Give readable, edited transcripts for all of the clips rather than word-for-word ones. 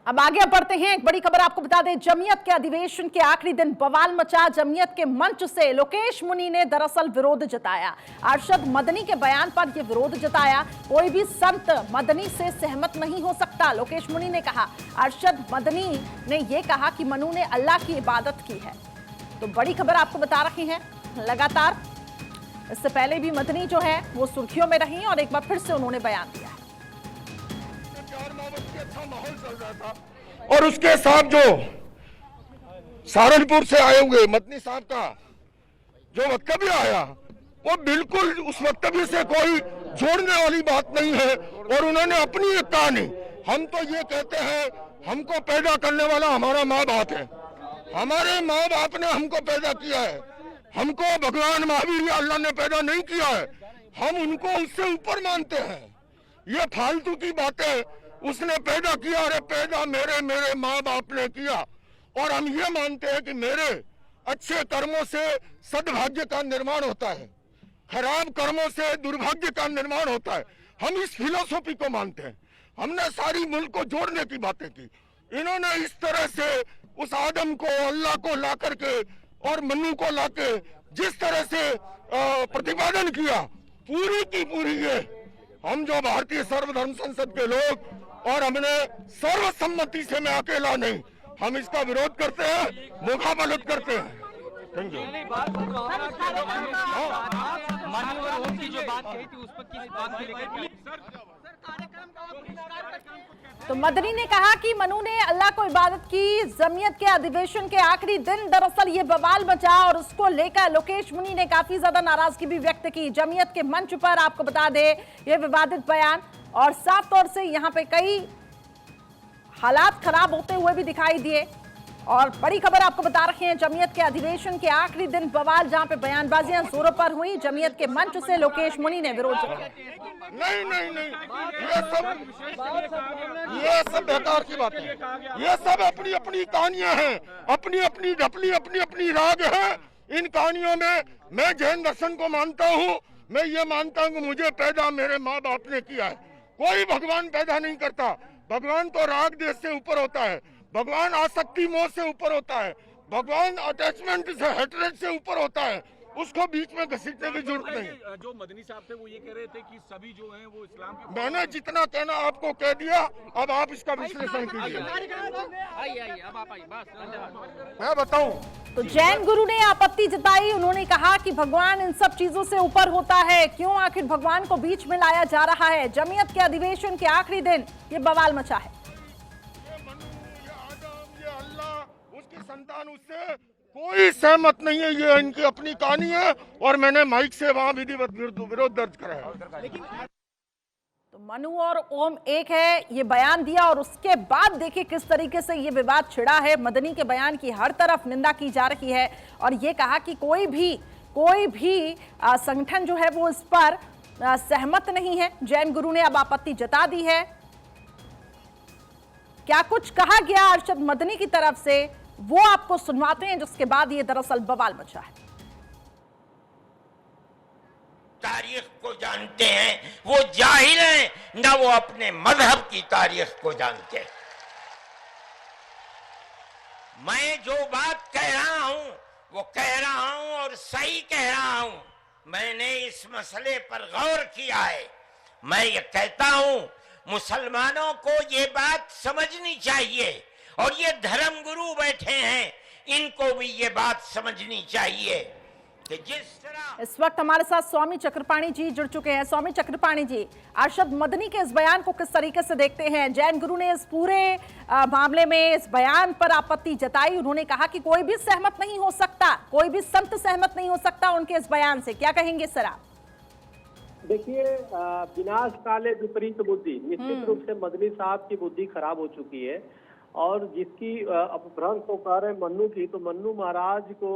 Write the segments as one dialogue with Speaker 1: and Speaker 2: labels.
Speaker 1: अब आगे बढ़ते हैं। एक बड़ी खबर आपको बता दें, जमीयत के अधिवेशन के आखिरी दिन बवाल मचा। जमीयत के मंच से लोकेश मुनि ने दरअसल विरोध जताया। अरशद मदनी के बयान पर यह विरोध जताया। कोई भी संत मदनी से सहमत नहीं हो सकता, लोकेश मुनि ने कहा। अरशद मदनी ने यह कहा कि मनु ने अल्लाह की इबादत की है। तो बड़ी खबर आपको बता रहे हैं लगातार। इससे पहले भी मदनी जो है वो सुर्खियों में रही और एक बार फिर से उन्होंने बयान दिया।
Speaker 2: अच्छा माहौल चल रहा था और उसके साथ जो सहारनपुर से आए हुए मदनी साहब का जो वक्तव्य आया वो बिल्कुल उस वक्तव्य से कोई जोड़ने वाली बात नहीं है। और उन्होंने अपनी एक कहानी, हम तो ये कहते हैं हमको पैदा करने वाला हमारा माँ बाप है, हमारे माँ बाप ने हमको पैदा किया है, हमको भगवान महावीर या अल्लाह ने पैदा नहीं किया है, हम उनको उससे ऊपर मानते हैं। ये फालतू की बातें, उसने पैदा किया, अरे पैदा मेरे माँ बाप ने किया। और हम ये मानते हैं कि मेरे अच्छे कर्मों से सद्भाग्य का निर्माण होता है, खराब कर्मों से दुर्भाग्य का निर्माण होता है। हम इस फिलोसॉफी को मानते हैं। हमने सारी मुल्क को जोड़ने की बातें की। इन्होंने इस तरह से उस आदम को, अल्लाह को ला करके और मनु को लाके जिस तरह से प्रतिपादन किया, पूरी की पूरी ये हम जो भारतीय सर्वधर्म संसद के लोग, और हमने सर्वसम्मति से, मैं अकेला नहीं, हम इसका विरोध करते हैं, मुखाबलत करते हैं। Thank you.
Speaker 1: तो मदनी ने कहा कि मनु ने अल्लाह को इबादत की। जमीयत के अधिवेशन के आखिरी दिन दरअसल ये बवाल मचा और उसको लेकर लोकेश मुनि ने काफी ज्यादा नाराजगी भी व्यक्त की। जमीयत के मंच पर आपको बता दें ये विवादित बयान, और साफ तौर से यहाँ पे कई हालात खराब होते हुए भी दिखाई दिए। और बड़ी खबर आपको बता रहे हैं, जमीयत के अधिवेशन के आखिरी दिन बवाल, जहां पे बयानबाजियां जोरों पर हुई। जमीयत के मंच से लोकेश मुनि ने विरोध किया।
Speaker 2: नहीं, ये सब बेकार की बात है। ये सब अपनी अपनी कहानियां हैं, अपनी अपनी ढपली, अपनी अपनी राग है। इन कहानियों में मैं जैन दर्शन को मानता हूँ। मैं ये मानता हूँ कि मुझे पैदा मेरे माँ बाप ने किया है। कोई भगवान पैदा नहीं करता। भगवान तो राग देश से ऊपर होता है, भगवान आसक्ति मोह से ऊपर होता है, भगवान अटैचमेंट से, हेट्रेड से ऊपर होता है। उसको बीच में घसीटने की जरूरत नहीं।
Speaker 3: जो मदनी साहब थे वो ये कह रहे थे कि सभी जो हैं वो इस्लाम के,
Speaker 2: मैंने जितना कहना आपको कह दिया, अब आप इसका विश्लेषण कीजिए। मैं बताऊं
Speaker 1: तो जैन गुरु ने आपत्ति जताई। उन्होंने कहा कि भगवान इन सब चीजों से ऊपर होता है, क्यों आखिर भगवान को बीच में लाया जा रहा है। जमीयत के अधिवेशन के आखिरी दिन ये बवाल मचा है।
Speaker 2: ये मनु, ये आदम, ये अल्लाह, उसकी संतान, उससे कोई सहमत नहीं है। ये इनकी अपनी कहानी है और मैंने माइक से वहां विधिवत विरोध दर्ज कराया।
Speaker 1: तो मनु और ओम एक है, ये बयान दिया और उसके बाद देखिए किस तरीके से ये विवाद छिड़ा है। मदनी के बयान की हर तरफ निंदा की जा रही है और ये कहा कि कोई भी संगठन जो है वो इस पर सहमत नहीं है। जैन गुरु ने अब आपत्ति जता दी है। क्या कुछ कहा गया अरशद मदनी की तरफ से वो आपको सुनवाते हैं, जिसके बाद ये दरअसल बवाल मचा है।
Speaker 4: तारीख को जानते हैं वो जाहिल हैं, ना वो अपने मजहब की तारीख को जानते हैं। मैं जो बात कह रहा हूं वो कह रहा हूं और सही कह रहा हूं। मैंने इस मसले पर गौर किया है। मैं ये कहता हूं मुसलमानों को ये बात समझनी चाहिए, और ये धर्म गुरु बैठे हैं इनको भी ये बात समझनी चाहिए कि जिस तरह
Speaker 1: इस वक्त हमारे साथ स्वामी चक्रपाणी जी जुड़ चुके हैं। स्वामी चक्रपाणी जी, अरशद मदनी के इस बयान को किस तरीके से देखते हैं? जैन गुरु ने इस पूरे मामले में इस बयान पर आपत्ति जताई। उन्होंने कहा कि कोई भी सहमत नहीं हो सकता, कोई भी संत सहमत नहीं हो सकता उनके इस बयान से। क्या कहेंगे सर आप?
Speaker 5: देखिए, विनाश काले विपरीत बुद्धि, निश्चित रूप से मदनी साहब की बुद्धि खराब हो चुकी है। और जिसकी अपभ्रंश हो पा रहे मन्नू की, तो मन्नू महाराज को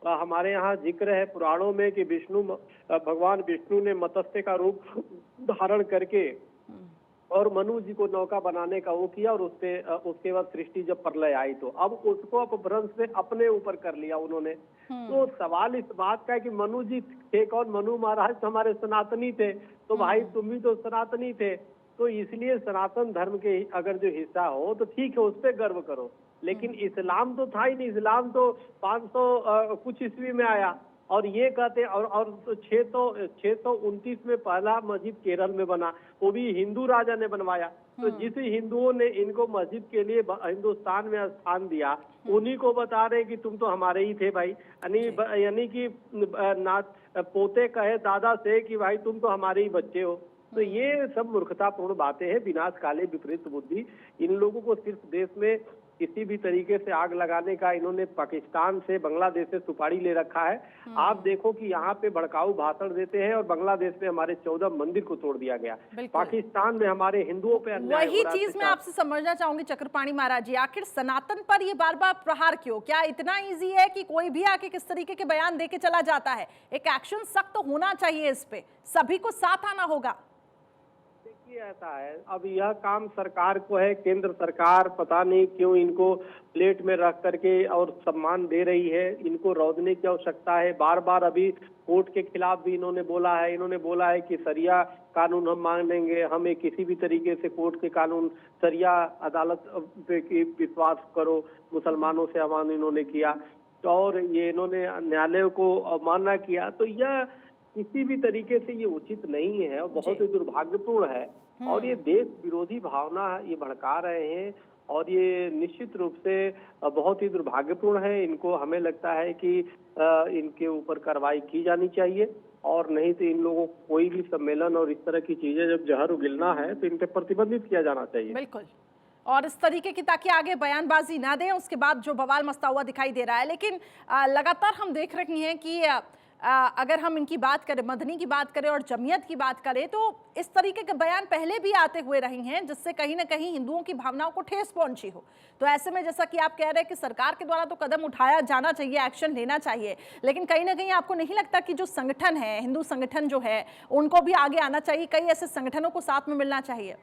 Speaker 5: हमारे यहाँ जिक्र है पुराणों में कि भगवान विष्णु ने मत्स्य का रूप धारण करके और मनु जी को नौका बनाने का वो किया, और उसके बाद सृष्टि जब प्रलय आई तो अब उसको अपभ्रंश से अपने ऊपर कर लिया उन्होंने। तो सवाल इस बात का है कि मनु जी थे कौन? मनु महाराज तो हमारे सनातनी थे, तो भाई तुम भी तो सनातनी थे। तो इसलिए सनातन धर्म के अगर जो हिस्सा हो तो ठीक है, उस पर गर्व करो। लेकिन इस्लाम तो था ही नहीं, इस्लाम तो 500 कुछ ईस्वी में आया। और ये कहते और 629 में पहला मस्जिद केरल में बना, वो भी हिंदू राजा ने बनवाया। तो जिस हिंदुओं ने इनको मस्जिद के लिए हिंदुस्तान में स्थान दिया, उन्हीं को बता रहे कि तुम तो हमारे ही थे भाई। यानी कि पोते कहे दादा से कि भाई तुम तो हमारे ही बच्चे हो। तो ये सब मूर्खतापूर्ण बातें हैं, विनाश काले विपरीत बुद्धि। इन लोगों को सिर्फ देश में किसी भी तरीके से आग लगाने का इन्होंने पाकिस्तान से, बांग्लादेश से सुपारी ले रखा है। आप देखो कि यहाँ पे भड़काऊ भाषण देते हैं और बांग्लादेश में हमारे 14 मंदिर को तोड़ दिया गया, पाकिस्तान में हमारे हिंदुओं पे अन्याय हो
Speaker 1: वही
Speaker 5: रहा है।
Speaker 1: चीज मैं आपसे समझना चाहूंगी चक्रपाणी महाराज जी, आखिर सनातन पर ये बार बार प्रहार क्यों? क्या इतना इजी है कि कोई भी आके किस तरीके के बयान दे के चला जाता है? एक एक्शन सख्त होना चाहिए, इस पे सभी को साथ आना होगा।
Speaker 5: देखिए ऐसा है, अब यह काम सरकार को है। केंद्र सरकार पता नहीं क्यों इनको प्लेट में रख करके और सम्मान दे रही है, इनको रौदने की आवश्यकता है। बार बार अभी कोर्ट के खिलाफ भी इन्होंने बोला है कि सरिया कानून हम मांगेंगे, हमें किसी भी तरीके से कोर्ट के कानून, सरिया अदालत पे विश्वास करो, मुसलमानों से आह्वान इन्होंने किया। और ये इन्होंने न्यायालय को अवमानना किया। तो यह किसी भी तरीके से ये उचित नहीं है और बहुत ही दुर्भाग्यपूर्ण है। और ये देश विरोधी भावना ये भड़का रहे हैं और ये निश्चित रूप से बहुत ही दुर्भाग्यपूर्ण है। इनको, हमें लगता है कि इनके ऊपर कार्रवाई की जानी चाहिए, और नहीं तो इन लोगों को कोई भी सम्मेलन और इस तरह की चीजें जब जहर उगलना है तो इन पे प्रतिबंधित किया जाना चाहिए।
Speaker 1: बिल्कुल, और इस तरीके की, ताकि आगे बयानबाजी ना दें, उसके बाद जो बवाल मचता हुआ दिखाई दे रहा है। लेकिन लगातार हम देख रहे हैं कि अगर हम इनकी बात करें, मदनी की बात करें और जमीयत की बात करें, तो इस तरीके के बयान पहले भी आते हुए रहे हैं, जिससे कहीं ना कहीं हिंदुओं की भावनाओं को ठेस पहुंची हो। तो ऐसे में जैसा कि आप कह रहे हैं कि सरकार के द्वारा तो कदम उठाया जाना चाहिए, एक्शन लेना चाहिए, लेकिन कहीं ना कहीं आपको नहीं लगता कि जो संगठन है, हिंदू संगठन जो है, उनको भी आगे आना चाहिए, कई ऐसे संगठनों को साथ में मिलना चाहिए?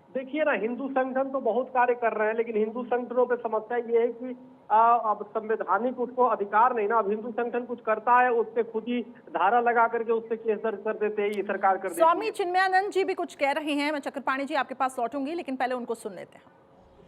Speaker 5: देखिए ना, हिंदू संगठन तो बहुत कार्य कर रहे हैं, लेकिन हिंदू संगठनों पे समस्या ये है कि अब संवैधानिक उसको अधिकार नहीं ना। अब हिंदू संगठन कुछ करता है, उस पे खुद ही धारा लगा करके उस पे केस दर्ज कर देते हैं, ये सरकार कर देती है।
Speaker 1: स्वामी चिन्मयानंद जी भी कुछ कह रहे हैं। मैं चक्रपाणी जी आपके पास लौटूंगी, लेकिन पहले उनको सुन लेते हैं।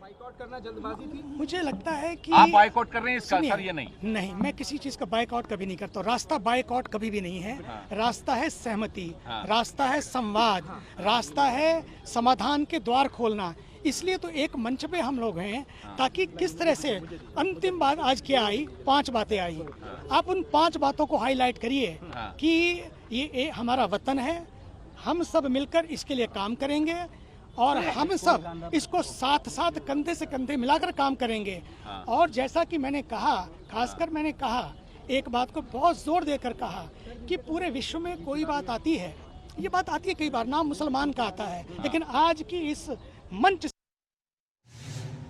Speaker 3: बाइकआउट करना जल्दबाजी थी?
Speaker 6: मुझे लगता है कि
Speaker 3: आप बाइकआउट कर रहे हैं इसका असर ये
Speaker 6: नहीं, मैं किसी चीज का बाइकआउट कभी नहीं करता। रास्ता बाइकआउट कभी भी नहीं है। रास्ता है सहमति, रास्ता है संवाद, रास्ता है समाधान के द्वार खोलना। इसलिए तो एक मंच पे हम लोग हैं, ताकि किस तरह से अंतिम बात आज क्या आई, 5 बातें आई। आप उन 5 बातों को हाईलाइट करिए कि ये हमारा वतन है, हम सब मिलकर इसके लिए काम करेंगे और हम सब इसको साथ साथ कंधे से कंधे मिलाकर काम करेंगे। और जैसा कि मैंने कहा, खासकर मैंने कहा, एक बात को बहुत जोर देकर कहा कि पूरे विश्व में कोई बात आती है, ये बात आती है कई बार, नाम मुसलमान का आता है, लेकिन आज की इस मंच।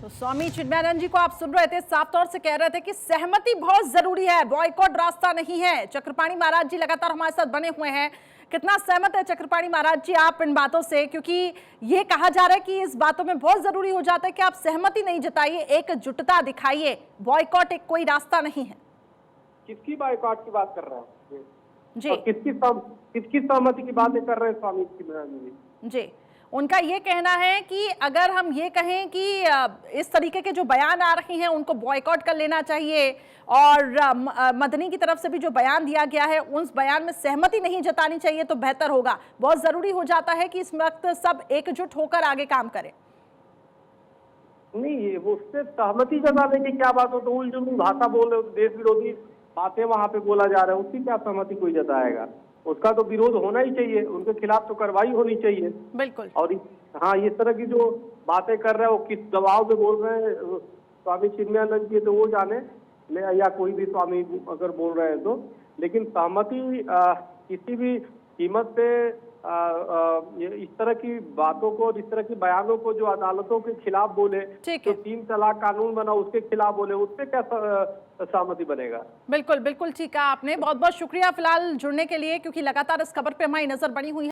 Speaker 1: तो स्वामी चिन्मयानंद जी को आप सुन रहे थे, साफ तौर से कह रहे थे कि सहमति बहुत जरूरी है, बॉयकॉट रास्ता नहीं है। चक्रपाणी महाराज जी लगातार हमारे साथ बने हुए हैं। कितना सहमत है चक्रपाणी महाराज जी आप इन बातों से? क्योंकि ये कहा जा रहा है कि इस बातों में बहुत जरूरी हो जाता है कि आप सहमति नहीं जताइए, एकजुटता दिखाइए, बॉयकॉट एक कोई रास्ता नहीं है।
Speaker 5: किसकी बाइकआउट की बात कर रहे हैं
Speaker 1: जी?
Speaker 5: किसकी सहमति की बातें कर रहे हैं स्वामी चिन्मयानंद
Speaker 1: जी? उनका ये कहना है कि अगर हम ये कहें कि इस तरीके के जो बयान आ रहे हैं उनको बॉयकॉट कर लेना चाहिए, और मदनी की तरफ से भी जो बयान दिया गया है उस बयान में सहमति नहीं जतानी चाहिए, तो बेहतर होगा। बहुत जरूरी हो जाता है कि इस वक्त सब एकजुट होकर आगे काम करें।
Speaker 5: नहीं, उससे सहमति जताने की क्या बात हो, तो उलझुल भाषा बोल रहे, देश विरोधी बातें वहां पे बोला जा रहा है, उसकी क्या सहमति कोई जताएगा? उसका तो विरोध होना ही चाहिए, उनके खिलाफ तो कार्रवाई होनी चाहिए।
Speaker 1: बिल्कुल।
Speaker 5: और हाँ, इस तरह की जो बातें कर रहे हैं वो किस दबाव में बोल रहे हैं स्वामी चिन्मयानंद जी, तो वो जाने, या कोई भी स्वामी अगर बोल रहे हैं तो। लेकिन सहमति किसी भी कीमत पे इस तरह की बातों को, इस तरह की बयानों को जो अदालतों के खिलाफ बोले, तो 3 तलाक कानून बना उसके खिलाफ बोले, उससे क्या सहमति बनेगा? बिल्कुल
Speaker 1: बिल्कुल ठीक कहा आपने। बहुत बहुत शुक्रिया फिलहाल जुड़ने के लिए, क्योंकि लगातार इस खबर पे हमारी नजर बनी हुई है।